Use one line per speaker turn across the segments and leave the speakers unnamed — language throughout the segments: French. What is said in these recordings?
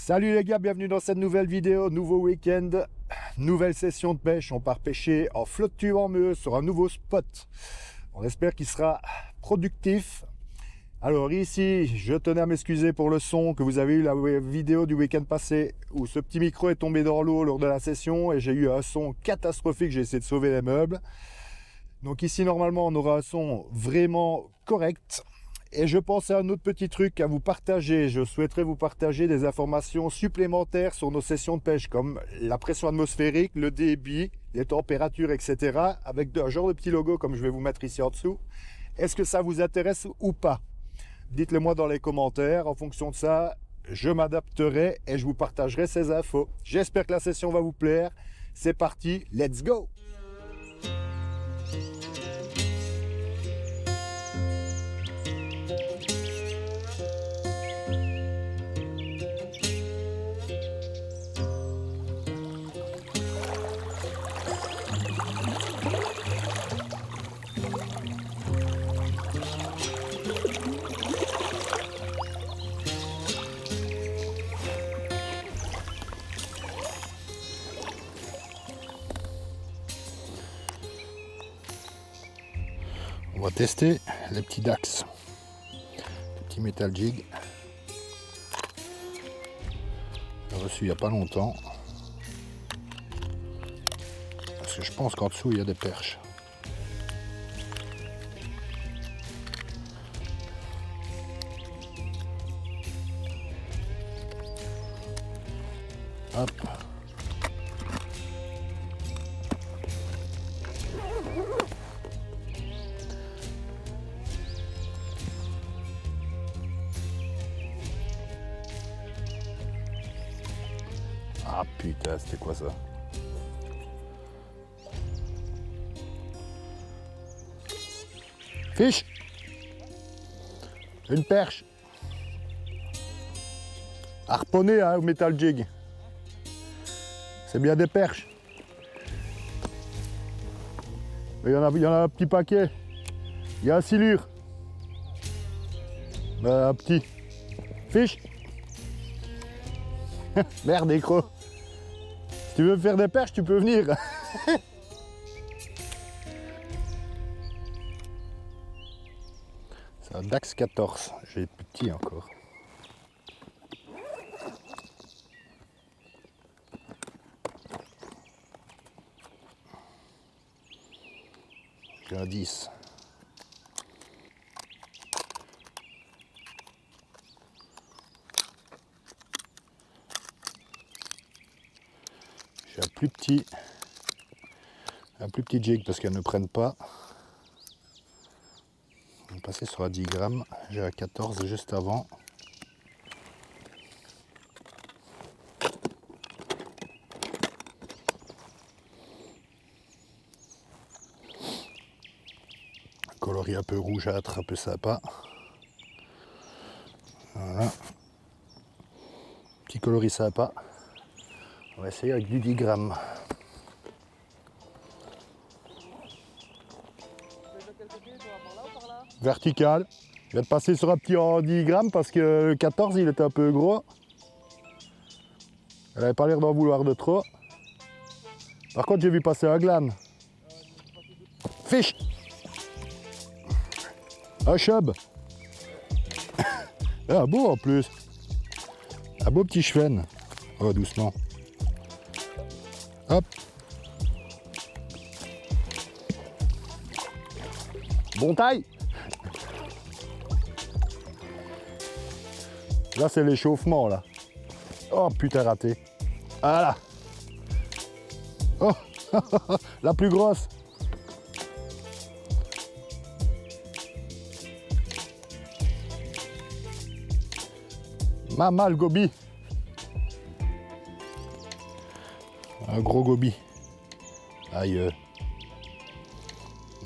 Salut les gars, bienvenue dans cette nouvelle vidéo, nouveau week-end, nouvelle session de pêche. On part pêcher en flotte tube en Meuse sur un nouveau spot. On espère qu'il sera productif. Alors ici, je tenais à m'excuser pour le son que vous avez eu la vidéo du week-end passé où ce petit micro est tombé dans l'eau lors de la session et j'ai eu un son catastrophique, j'ai essayé de sauver les meubles. Donc ici, normalement, on aura un son vraiment correct. Et je pense à un autre petit truc à vous partager. Je souhaiterais vous partager des informations supplémentaires sur nos sessions de pêche, comme la pression atmosphérique, le débit, les températures, etc. Avec un genre de petit logo comme je vais vous mettre ici en dessous. Est-ce que ça vous intéresse ou pas? Dites-le moi dans les commentaires. En fonction de ça, je m'adapterai et je vous partagerai ces infos. J'espère que la session va vous plaire. C'est parti, let's go! On va tester les petits Dax, les petits Metal Jig. J'ai reçu il n'y a pas longtemps. Parce que je pense qu'en dessous il y a des perches. Hop. Ah putain, c'était quoi ça? Fiche! Une perche! Harponné hein, au Metal Jig. C'est bien des perches. Mais il y en a un petit paquet. Il y a un silure. Un petit. Fiche! Merde, écro. Si tu veux me faire des perches, tu peux venir. C'est un Dax 14. J'ai petit encore. J'ai un 10. J'ai un plus petit jig parce qu'elles ne prennent pas. On va passer sur un 10 grammes. J'ai un 14 juste avant. Coloris un peu rougeâtre, un peu sympa. Voilà. Petit coloris sympa. On va essayer avec du 10 grammes. Vertical. Je vais te passer sur un petit en 10 grammes parce que le 14 il était un peu gros. Elle avait pas l'air d'en vouloir de trop. Par contre j'ai vu passer un glane. Fiche. Un chub. Un beau en plus. Un beau petit chevenne. Oh doucement. Hop. Bon taille. Là c'est l'échauffement là. Oh putain raté. Voilà. Oh la plus grosse. Maman le gobi. Un gros gobi. Aïe.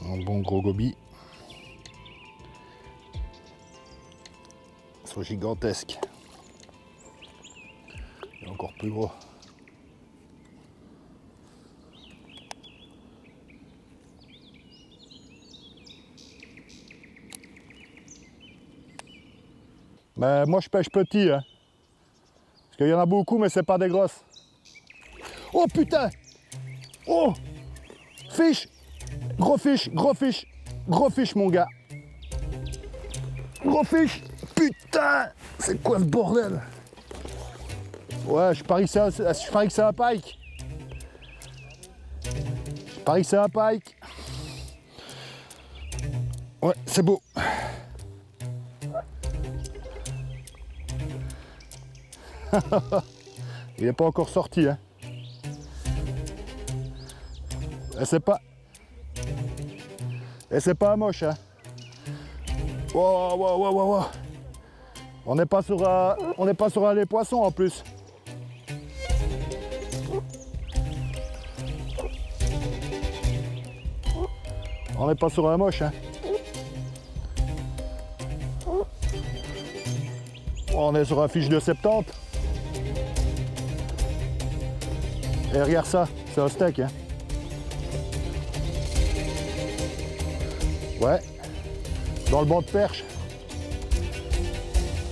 Un bon gros gobi. Ils sont gigantesques. Et encore plus gros. Ben, moi je pêche petit. Hein. qu'il y en a beaucoup, mais c'est pas des grosses. Oh putain! Oh! Fiche! Gros fiche, gros fiche, gros fiche, mon gars. Gros fiche! Putain! C'est quoi ce bordel? Ouais, je parie que c'est un pike. Je parie que c'est un pike. Ouais, c'est beau. Il n'est pas encore sorti, hein. Et c'est pas moche, hein. Wow, wow, wow, wow, wow. On n'est pas sur un lait poisson en plus. On n'est pas sur un moche, hein. On est sur un fiche de 70. Et regarde ça, c'est un steak, hein. Ouais, dans le banc de perche.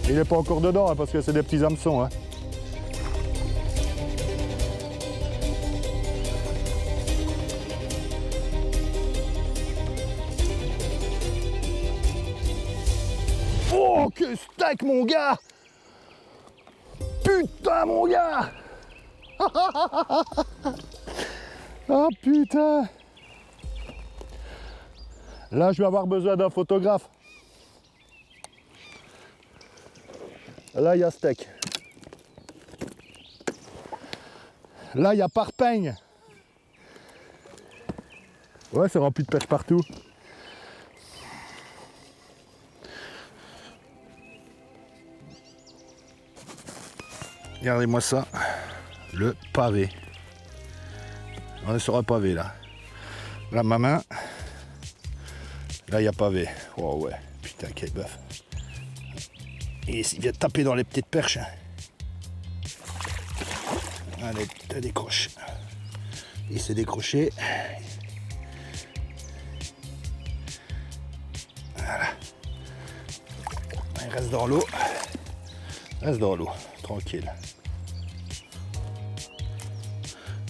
Il n'est pas encore dedans, hein, parce que c'est des petits hameçons, hein. Oh, que steak, mon gars! Putain, mon gars! Oh putain! Là, je vais avoir besoin d'un photographe. Là, il y a steak. Là, il y a parpeigne. Ouais, c'est rempli de pêche partout. Regardez-moi ça. Le pavé. On est sur un pavé, là. Là, ma main. Là, il y a pavé. Oh ouais, putain, quel bœuf. Et il vient de taper dans les petites perches. Allez, te décroche. Il s'est décroché. Voilà. Il reste dans l'eau. Reste dans l'eau, tranquille.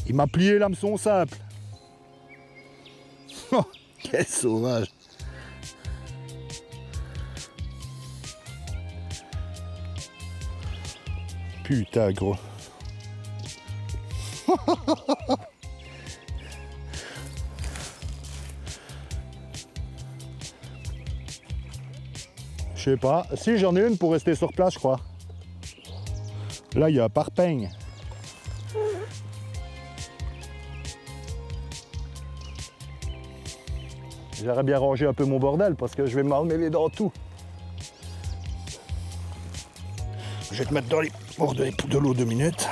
Il m'a plié l'hameçon simple. Oh, quel sauvage. Putain, gros. Je sais pas. Si, j'en ai une pour rester sur place, je crois. Là, il y a un parpeigne. J'aurais bien rangé un peu mon bordel parce que je vais m'emmêler dans tout. Je vais te mettre dans les bords de l'eau 2 minutes.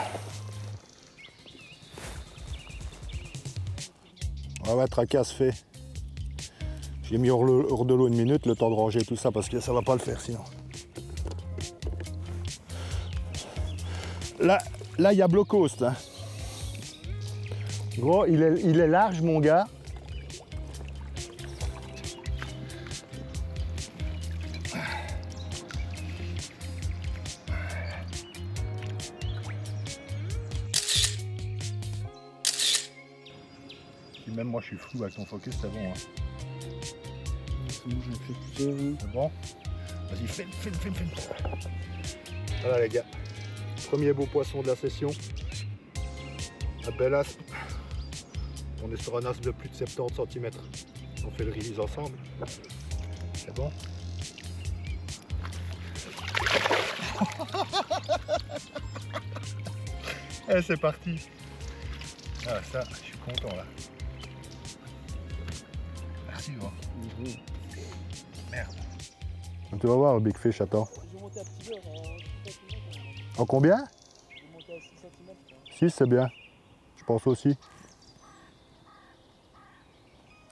Ouais, tracasse fait. J'ai mis hors de l'eau 1 minute, le temps de ranger tout ça parce que ça va pas le faire sinon. Là, il y a Blocoast. Hein. Gros, il est large, mon gars. Même moi, je suis flou avec ton focus, c'est bon. Hein. C'est bon. Vas-y, filme. Voilà, les gars. Premier beau poisson de la session. Un bel aspe. On est sur un aspe de plus de 70 cm. On fait le release ensemble. C'est bon. Et c'est parti. Ah ça, je suis content là. Merci gros. Merde. Tu vas voir le big fish, attends.
Je vais monter à plusieurs en
En combien?
Je vais monter à 6 cm.
6 c'est bien. Je pense aussi.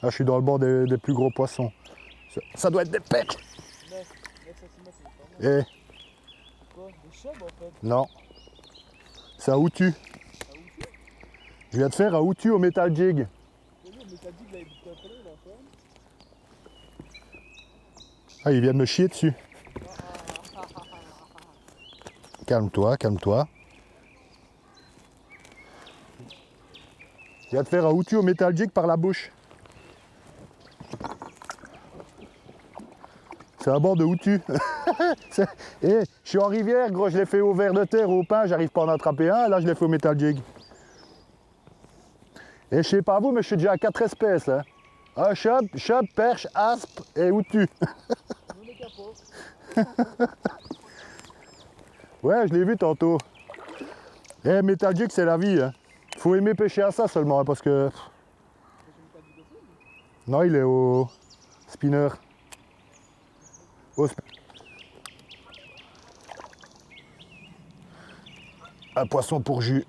Là je suis dans le bord des plus gros poissons. Ça doit être des perches.
9 cm c'est pas mal. Quoi? Des chèvres en fait?
Non. C'est un outu.
Un outil?
Je viens de faire un outu au metal jig.
Oui, mais t'as dit que l'avait beaucoup appelé là, ferme.
Ah, il vient de me chier dessus. Calme-toi, calme-toi. Je viens de faire un outil au métal jig par la bouche. C'est un bord de outu. Et je suis en rivière, gros, je l'ai fait au ver de terre, au pain, j'arrive pas à en attraper un, là je l'ai fait au métal jig. Et je sais pas vous, mais je suis déjà à 4 espèces là. Un chope, perche, aspe et outu. Ouais, je l'ai vu tantôt. Eh, métal jig, c'est la vie. Hein. Faut aimer pêcher à ça seulement, hein, parce que... Non, il est au spinner. Un poisson pour jus.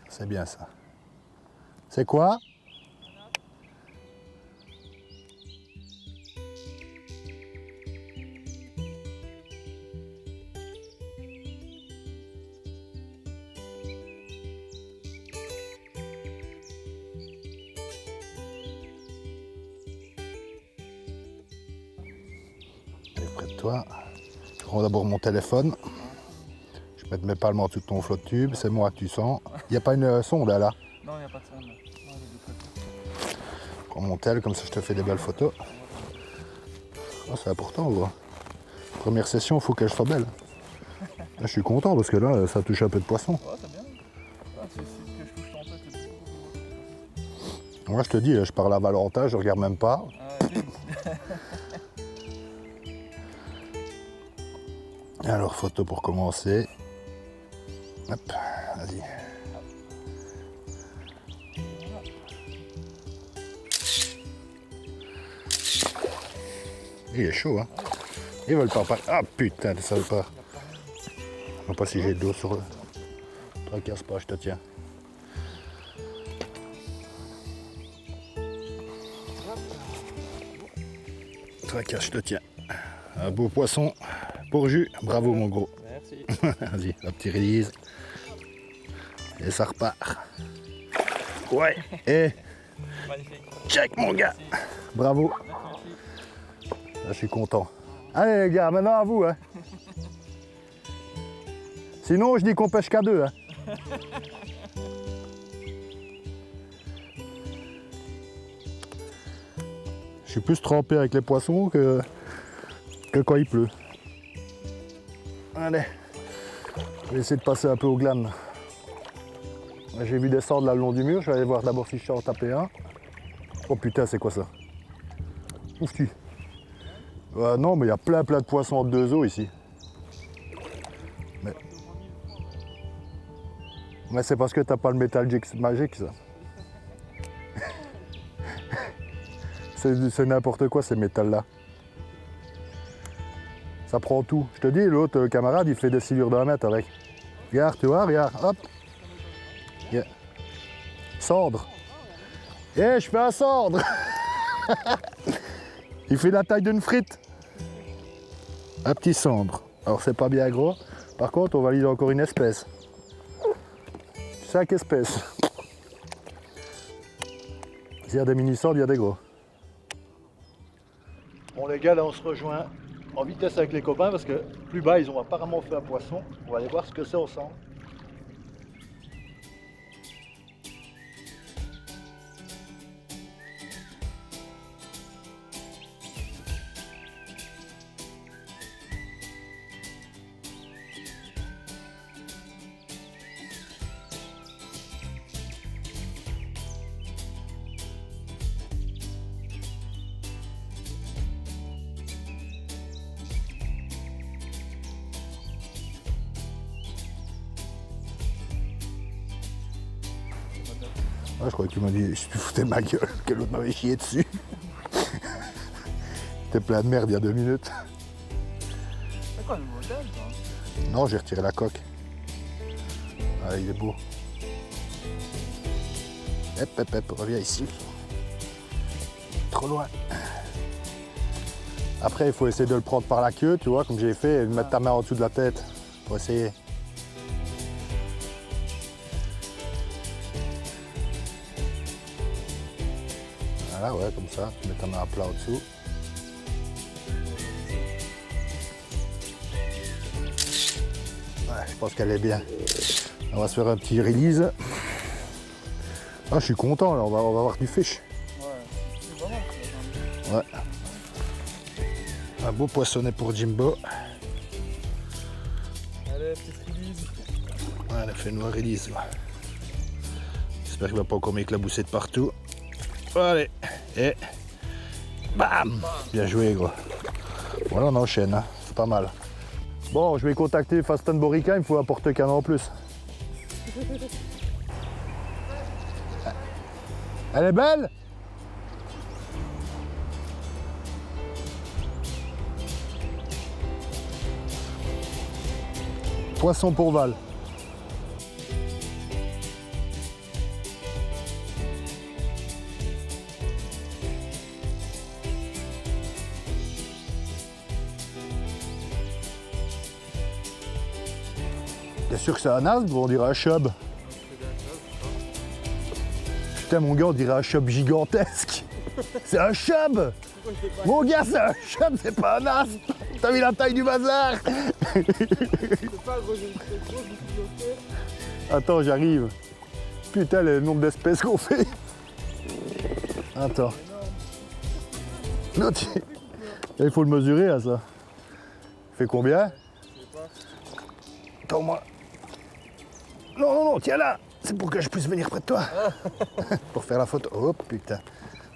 C'est bien ça. C'est quoi? Près de toi. Je prends d'abord mon téléphone. Je mets mes palmes en dessous de ton flot de tube. C'est moi que tu sens. Il n'y a pas une sonde là?
Non, il n'y a pas de sonde. Non,
Je prends mon tel, comme ça je te fais des belles photos. Oh, c'est important, gros. Première session, il faut qu'elle soit belle. Là, je suis content parce que là, ça touche un peu de poisson.
Ouais, c'est bien. Ah, c'est ce que je touche en tête.
Moi, je te dis, je parle à Valentin, je regarde même pas. Alors, photo pour commencer. Hop, vas-y. Il est chaud, hein. Ils veulent pas. Ah putain, de salopard. Je sais pas si j'ai de l'eau sur eux. Tracasse pas, je te tiens. Tracasse, je te tiens. Un beau poisson pour jus. Bravo, mon gros.
Merci.
Vas-y, la petite release. Et ça repart. Ouais. Et
Magnifique.
check, mon gars.
Merci.
Bravo.
Merci.
Là, je suis content. Allez, les gars, maintenant à vous. Hein. Sinon, je dis qu'on pêche qu'à deux. Hein. Je suis plus trempé avec les poissons que quand il pleut. Allez, je vais essayer de passer un peu au glan. J'ai vu descendre là le long du mur, je vais aller voir d'abord si je peux en taper un. Oh putain, c'est quoi ça? Ouf-tu. Non, mais il y a plein de poissons entre deux eaux ici. Mais c'est parce que t'as pas le métal jig magique, ça. C'est n'importe quoi ces métals-là. Ça prend tout. Je te dis, l'autre camarade, il fait des silures d'1 mètre avec. Regarde, tu vois, regarde, hop. Yeah. Cendre. Eh, je fais un cendre. Il fait la taille d'une frite. Un petit cendre. Alors c'est pas bien gros. Par contre, on valide encore une espèce. 5 espèces. S'il y a des mini-cendres, il y a des gros. Bon les gars, là on se rejoint en vitesse avec les copains parce que plus bas ils ont apparemment fait un poisson. On va aller voir ce que c'est ensemble. Ah, je croyais que tu m'as dit si tu foutais de ma gueule, que l'autre m'avait chié dessus. T'es plein de merde il y a 2 minutes.
C'est quoi le modèle, ça?
Non, j'ai retiré la coque. Ah, il est beau. Hop, reviens ici. Trop loin. Après, il faut essayer de le prendre par la queue, tu vois, comme j'ai fait, et de mettre ta main en dessous de la tête pour essayer. Voilà, ouais, comme ça, tu mets ta main à plat au-dessous. je pense qu'elle est bien. On va se faire un petit release. Ah, je suis content là, on va avoir du fish.
Ouais, c'est pas mal.
Ouais. Un beau poissonnet pour Jimbo.
Allez, petite release.
Ouais, elle a fait une noire release. Ouais. J'espère qu'il va pas encore m'éclabousser de partout. Allez, et bam! Bien joué, gros. Voilà, on enchaîne, hein. C'est pas mal. Bon, je vais contacter Fast and Borica, il me faut un porte-canon en plus. Elle est belle? Poisson pour Val. T'es sûr que c'est un as? On dirait un chub. Putain, mon gars, on dirait un chub gigantesque. C'est un chub. Mon gars, c'est un chub, c'est pas un as. T'as vu la taille du bazar?
C'est pas gros, j'ai une très grosse, je me suis bloqué.
Attends, j'arrive. Putain, le nombre d'espèces qu'on fait. Attends. Non, il faut le mesurer à ça. Il fait combien?
Je sais pas.
Attends, moi. Non, non, non, tiens là. C'est pour que je puisse venir près de toi. Pour faire la photo. Oh putain.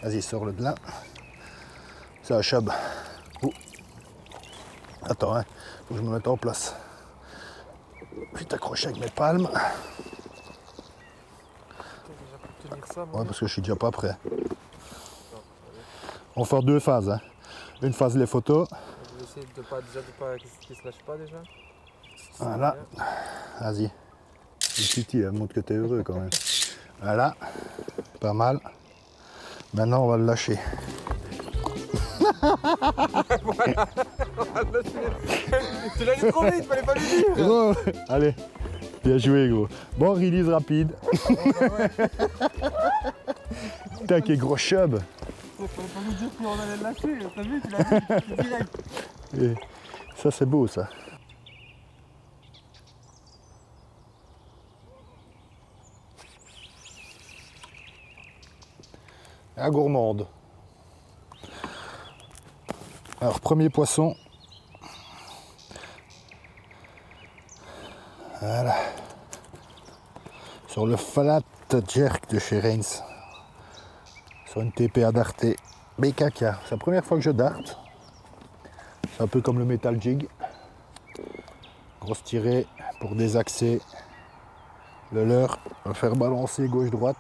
Vas-y, sors-le de là. C'est un chub. Oh. Attends, hein. Faut que je me mette en place. Je vais t'accrocher avec mes palmes.
J'ai tenir ça, moi.
Ouais, parce que je suis déjà pas prêt. On va faire deux phases. Hein. Une phase les photos.
Je vais essayer de pas qu'il se lâche pas déjà.
Voilà. Vas-y. Titi, elle montre que t'es heureux quand même. Voilà. Pas mal. Maintenant, on va le lâcher.
Voilà. Tu l'as dit trop vite, fallait pas lui dire.
Gros, allez. Bien joué, gros. Bon, release rapide. Putain, quel gros chub.
Fallait pas lui dire qu'on allait le lâcher. T'as vu, tu l'as dit direct.
Et ça, c'est beau, ça. La gourmande. Alors, premier poisson. Voilà. Sur le flat jerk de chez Reigns. Sur une TPA dartée BKK. C'est la première fois que je darte. C'est un peu comme le metal jig. Grosse tirée pour désaxer le leurre, le faire balancer gauche-droite.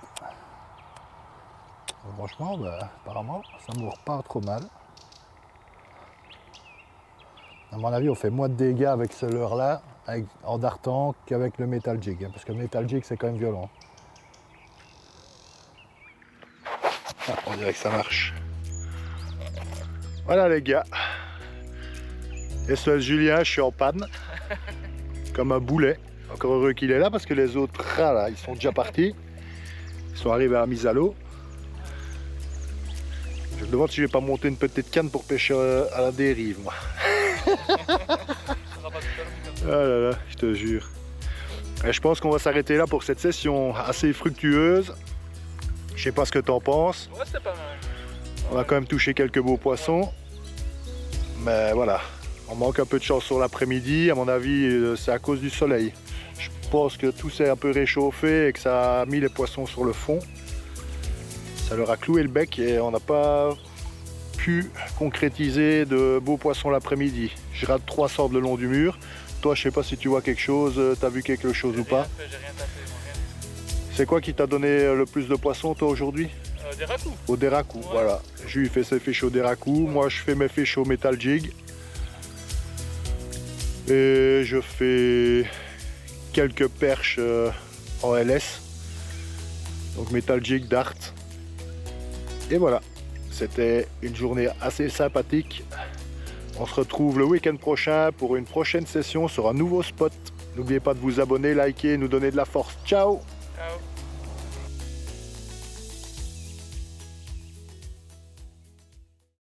Franchement, bah, apparemment, ça me repart trop mal. À mon avis, on fait moins de dégâts avec ce leurre-là en dartant qu'avec le metal jig. Hein, parce que le metal jig, c'est quand même violent. Ah, on dirait que ça marche. Voilà les gars. SOS Julien, je suis en panne. Comme un boulet. Encore heureux qu'il est là parce que les autres rats là, ils sont déjà partis. Ils sont arrivés à la mise à l'eau. Je me demande si je vais pas monter une petite canne pour pêcher à la dérive, moi. Ah là là, je te jure. Et je pense qu'on va s'arrêter là pour cette session assez fructueuse. Je sais pas ce que t'en penses.
Ouais, c'était pas mal.
On a quand même touché quelques beaux poissons. Mais voilà, on manque un peu de chance sur l'après-midi. À mon avis, c'est à cause du soleil. Je pense que tout s'est un peu réchauffé et que ça a mis les poissons sur le fond. Ça leur a cloué le bec et on n'a pas pu concrétiser de beaux poissons l'après-midi. Je rate 3 sortes le long du mur. Toi, je sais pas si tu vois quelque chose, t'as vu quelque chose ou pas.
J'ai rien tapé, moi, rien.
C'est quoi qui t'a donné le plus de poissons toi aujourd'hui?
Des racous.
Au Deraku,
Ouais.
voilà. Jules fait ses fiches au Deraku, moi je fais mes fiches au Metal Jig. Et je fais quelques perches en LS. Donc Metal Jig, Dart. Et voilà, c'était une journée assez sympathique. On se retrouve le week-end prochain pour une prochaine session sur un nouveau spot. N'oubliez pas de vous abonner, liker, nous donner de la force. Ciao!
Ciao.